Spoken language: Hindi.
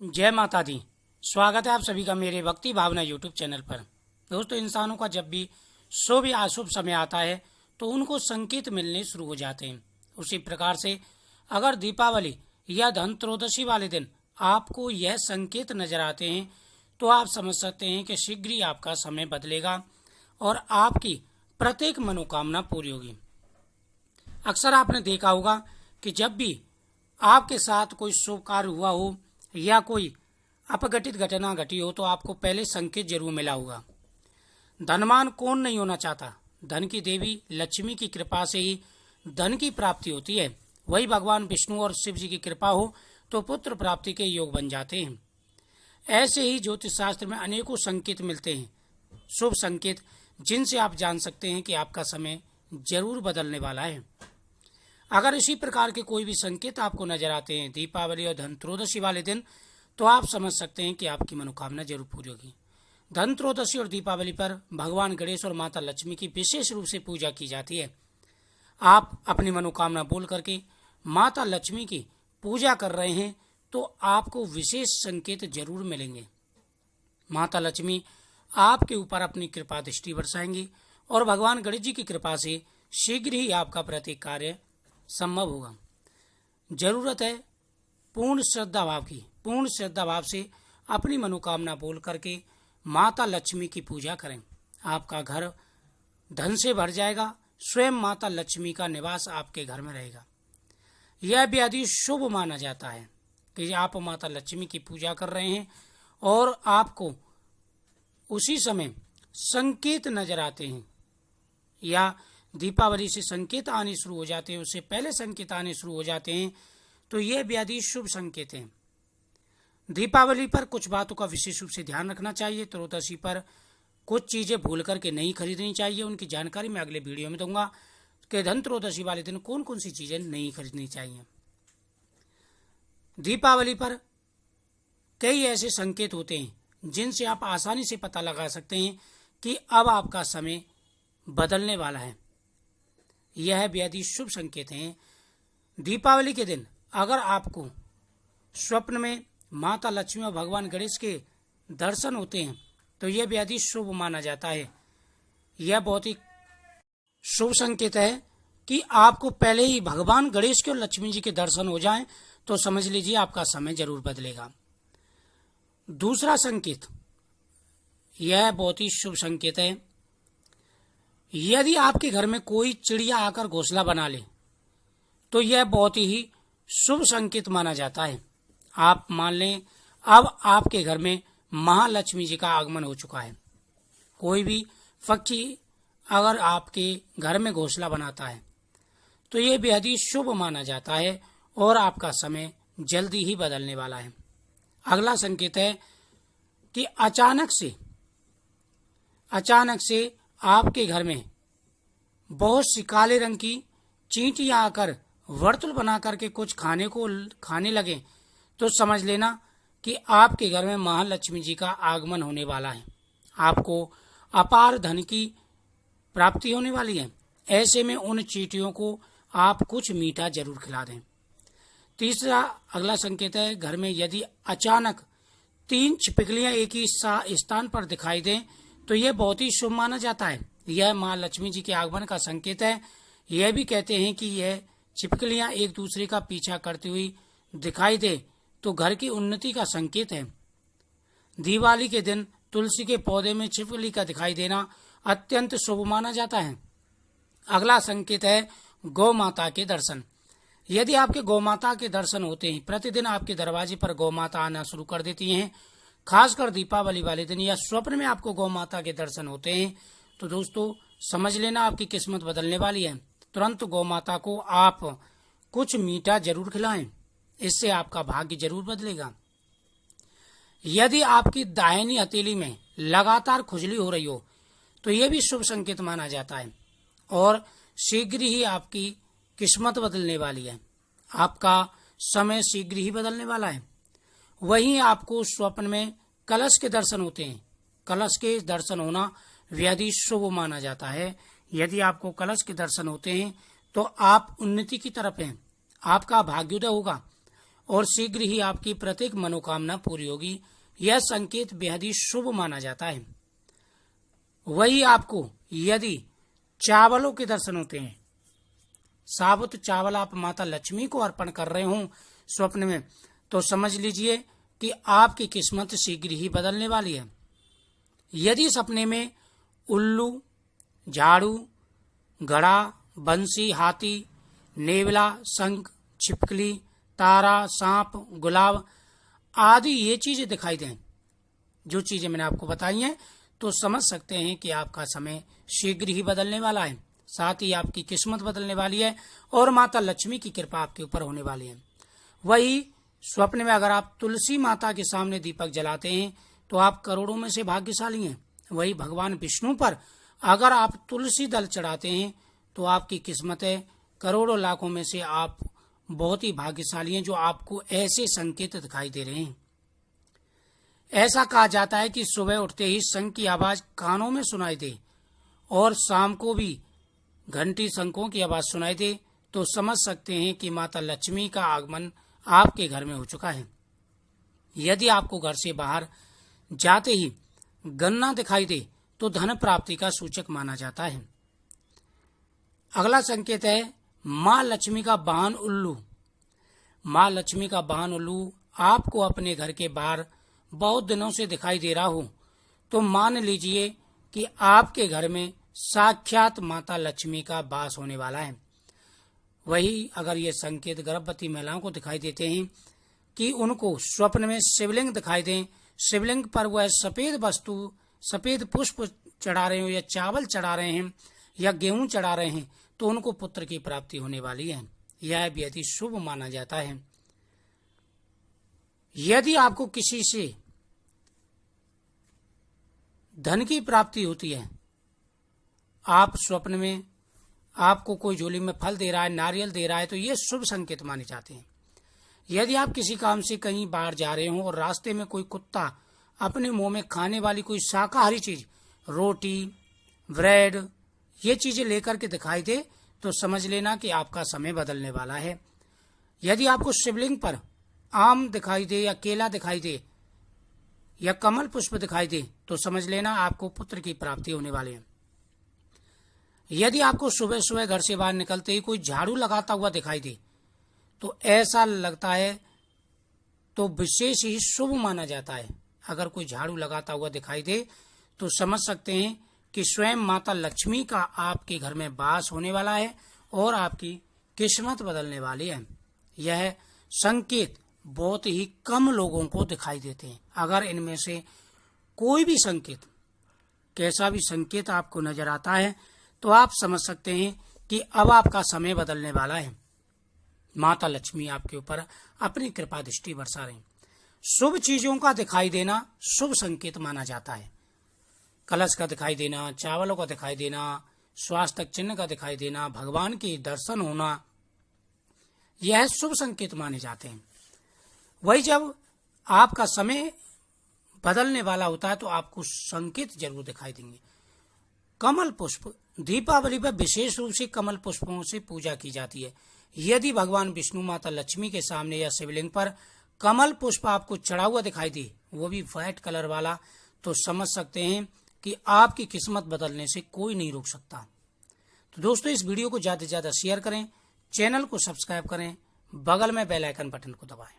जय माता दी। स्वागत है आप सभी का मेरे भक्ति भावना यूट्यूब चैनल पर। दोस्तों, इंसानों का जब भी शुभ या अशुभ समय आता है तो उनको संकेत मिलने शुरू हो जाते हैं। उसी प्रकार से अगर दीपावली या धनत्रयोदशी वाले दिन आपको यह संकेत नजर आते हैं तो आप समझ सकते हैं कि शीघ्र ही आपका समय बदलेगा और आपकी प्रत्येक मनोकामना पूरी होगी। अक्सर आपने देखा होगा कि जब भी आपके साथ कोई शुभ कार्य हुआ हो या कोई अपघटित घटना घटी हो तो आपको पहले संकेत जरूर मिला होगा। धनवान कौन नहीं होना चाहता। धन की देवी लक्ष्मी की कृपा से ही धन की प्राप्ति होती है। वही भगवान विष्णु और शिव जी की कृपा हो तो पुत्र प्राप्ति के योग बन जाते हैं। ऐसे ही ज्योतिष शास्त्र में अनेकों संकेत मिलते हैं, शुभ संकेत, जिनसे आप जान सकते हैं कि आपका समय जरूर बदलने वाला है। अगर इसी प्रकार के कोई भी संकेत आपको नजर आते हैं दीपावली और धनत्रयोदशी वाले दिन, तो आप समझ सकते हैं कि आपकी मनोकामना जरूर पूरी होगी। धनत्रयोदशी और दीपावली पर भगवान गणेश और माता लक्ष्मी की विशेष रूप से पूजा की जाती है। आप अपनी मनोकामना बोल करके माता लक्ष्मी की पूजा कर रहे हैं तो आपको विशेष संकेत जरूर मिलेंगे। माता लक्ष्मी आपके ऊपर अपनी कृपा दृष्टि बरसाएंगी और भगवान गणेश जी की कृपा से शीघ्र ही आपका प्रत्येक कार्य संभव होगा। जरूरत है पूर्ण श्रद्धा भाव की। पूर्ण श्रद्धा भाव से अपनी मनोकामना बोल करके माता लक्ष्मी की पूजा करें। आपका घर धन से भर जाएगा। स्वयं माता लक्ष्मी का निवास आपके घर में रहेगा। यह भी अति शुभ माना जाता है कि आप माता लक्ष्मी की पूजा कर रहे हैं और आपको उसी समय संकेत नजर आते हैं या दीपावली से संकेत आने शुरू हो जाते हैं, उससे पहले संकेत आने शुरू हो जाते हैं, तो यह भी अति शुभ संकेत हैं। दीपावली पर कुछ बातों का विशेष रूप से ध्यान रखना चाहिए। त्रयोदशी पर कुछ चीजें भूल करके नहीं खरीदनी चाहिए। उनकी जानकारी मैं अगले वीडियो में दूंगा कि धनत्रयोदशी वाले दिन कौन कौन सी चीजें नहीं खरीदनी चाहिए। दीपावली पर कई ऐसे संकेत होते हैं जिनसे आप आसानी से पता लगा सकते हैं कि अब आपका समय बदलने वाला है। यह बेहद ही शुभ संकेत हैं। दीपावली के दिन अगर आपको स्वप्न में माता लक्ष्मी और भगवान गणेश के दर्शन होते हैं तो यह बेहद ही शुभ माना जाता है। यह बहुत ही शुभ संकेत है कि आपको पहले ही भगवान गणेश के और लक्ष्मी जी के दर्शन हो जाएं तो समझ लीजिए आपका समय जरूर बदलेगा। दूसरा संकेत, यह बहुत ही शुभ संकेत है। यदि आपके घर में कोई चिड़िया आकर घोंसला बना ले तो यह बहुत ही शुभ संकेत माना जाता है। आप मान लें अब आपके घर में महालक्ष्मी जी का आगमन हो चुका है। कोई भी पक्षी अगर आपके घर में घोंसला बनाता है तो यह बेहद ही शुभ माना जाता है और आपका समय जल्दी ही बदलने वाला है। अगला संकेत है कि अचानक से आपके घर में बहुत सी काले रंग की चींटियां आकर वर्तुल बना करके कुछ खाने लगे तो समझ लेना कि आपके घर में महालक्ष्मी जी का आगमन होने वाला है। आपको अपार धन की प्राप्ति होने वाली है। ऐसे में उन चींटियों को आप कुछ मीठा जरूर खिला दें। तीसरा अगला संकेत है, घर में यदि अचानक 3 छिपकलियां एक ही स्थान पर दिखाई दें तो यह बहुत ही शुभ माना जाता है। यह मां लक्ष्मी जी के आगमन का संकेत है। यह भी कहते हैं कि यह छिपकलियां एक दूसरे का पीछा करती हुई दिखाई दे तो घर की उन्नति का संकेत है। दिवाली के दिन तुलसी के पौधे में छिपकली का दिखाई देना अत्यंत शुभ माना जाता है। अगला संकेत है गौ माता के दर्शन। यदि आपके गौ माता के दर्शन होते हैं, प्रतिदिन आपके दरवाजे पर गौ माता आना शुरू कर देती हैं, खासकर दीपावली वाले दिन या स्वप्न में आपको गौ माता के दर्शन होते हैं, तो दोस्तों समझ लेना आपकी किस्मत बदलने वाली है। तुरंत गौ माता को आप कुछ मीठा जरूर खिलाएं, इससे आपका भाग्य जरूर बदलेगा। यदि आपकी दाहिनी हथेली में लगातार खुजली हो रही हो तो यह भी शुभ संकेत माना जाता है और शीघ्र ही आपकी किस्मत बदलने वाली है। आपका समय शीघ्र ही बदलने वाला है। वहीं आपको स्वप्न में कलश के दर्शन होते हैं। कलश के दर्शन होना बेहद ही शुभ माना जाता है। यदि आपको कलश के दर्शन होते हैं तो आप उन्नति की तरफ हैं, आपका भाग्योदय होगा और शीघ्र ही आपकी प्रत्येक मनोकामना पूरी होगी। यह संकेत बेहद ही शुभ माना जाता है। वही आपको यदि चावलों के दर्शन होते हैं, साबुत चावल आप माता लक्ष्मी को अर्पण कर रहे हो स्वप्न में, तो समझ लीजिए कि आपकी किस्मत शीघ्र ही बदलने वाली है। यदि सपने में उल्लू, झाड़ू, घड़ा, बंसी, हाथी, नेवला, शंख, छिपकली, तारा, सांप, गुलाब आदि ये चीजें दिखाई दें, जो चीजें मैंने आपको बताई हैं, तो समझ सकते हैं कि आपका समय शीघ्र ही बदलने वाला है। साथ ही आपकी किस्मत बदलने वाली है और माता लक्ष्मी की कृपा आपके ऊपर होने वाली है। वही स्वप्न में अगर आप तुलसी माता के सामने दीपक जलाते हैं तो आप करोड़ों में से भाग्यशाली हैं। वही भगवान विष्णु पर अगर आप तुलसी दल चढ़ाते हैं तो आपकी किस्मत है करोड़ों लाखों में से आप बहुत ही भाग्यशाली हैं, जो आपको ऐसे संकेत दिखाई दे रहे हैं। ऐसा कहा जाता है कि सुबह उठते ही शंख की आवाज कानों में सुनाई दे और शाम को भी घंटी शंखों की आवाज सुनाई दे, तो समझ सकते हैं कि माता लक्ष्मी का आगमन आपके घर में हो चुका है। यदि आपको घर से बाहर जाते ही गन्ना दिखाई दे तो धन प्राप्ति का सूचक माना जाता है। अगला संकेत है माँ लक्ष्मी का वाहन उल्लू। माँ लक्ष्मी का वाहन उल्लू आपको अपने घर के बाहर बहुत दिनों से दिखाई दे रहा हो तो मान लीजिए कि आपके घर में साक्षात माता लक्ष्मी का वास होने वाला है। वही अगर ये संकेत गर्भवती महिलाओं को दिखाई देते हैं कि उनको स्वप्न में शिवलिंग दिखाई दें, शिवलिंग पर वह सफेद वस्तु, सफेद पुष्प चढ़ा रहे हो या चावल चढ़ा रहे हैं या गेहूं चढ़ा रहे हैं, तो उनको पुत्र की प्राप्ति होने वाली है। यह भी अति शुभ माना जाता है। यदि आपको किसी से धन की प्राप्ति होती है, आप स्वप्न में आपको कोई झोली में फल दे रहा है, नारियल दे रहा है, तो ये शुभ संकेत माने जाते हैं। यदि आप किसी काम से कहीं बाहर जा रहे हो और रास्ते में कोई कुत्ता अपने मुंह में खाने वाली कोई शाकाहारी चीज, रोटी, ब्रेड, ये चीजें लेकर के दिखाई दे, तो समझ लेना कि आपका समय बदलने वाला है। यदि आपको शिवलिंग पर आम दिखाई दे या केला दिखाई दे या कमल पुष्प दिखाई दे, तो समझ लेना आपको पुत्र की प्राप्ति होने वाली है। यदि आपको सुबह सुबह घर से बाहर निकलते ही कोई झाड़ू लगाता हुआ दिखाई दे, तो ऐसा लगता है तो विशेष ही शुभ माना जाता है। अगर कोई झाड़ू लगाता हुआ दिखाई दे तो समझ सकते हैं कि स्वयं माता लक्ष्मी का आपके घर में वास होने वाला है और आपकी किस्मत बदलने वाली है। यह संकेत बहुत ही कम लोगों को दिखाई देते हैं। अगर इनमें से कोई भी संकेत, कैसा भी संकेत आपको नजर आता है, तो आप समझ सकते हैं कि अब आपका समय बदलने वाला है। माता लक्ष्मी आपके ऊपर अपनी कृपा दृष्टि बरसा रही। शुभ चीजों का दिखाई देना शुभ संकेत माना जाता है। कलश का दिखाई देना, चावलों का दिखाई देना, स्वास्थ्य चिन्ह का दिखाई देना, भगवान के दर्शन होना, यह शुभ संकेत माने जाते हैं। वही जब आपका समय बदलने वाला होता है तो आपको संकेत जरूर दिखाई देंगे। कमल पुष्प, दीपावली पर विशेष रूप से कमल पुष्पों से पूजा की जाती है। यदि भगवान विष्णु, माता लक्ष्मी के सामने या शिवलिंग पर कमल पुष्प आपको चढ़ा हुआ दिखाई दे, वो भी व्हाइट कलर वाला, तो समझ सकते हैं कि आपकी किस्मत बदलने से कोई नहीं रोक सकता। तो दोस्तों, इस वीडियो को ज्यादा से ज्यादा शेयर करें, चैनल को सब्सक्राइब करें, बगल में बेल आइकन बटन को दबाएं।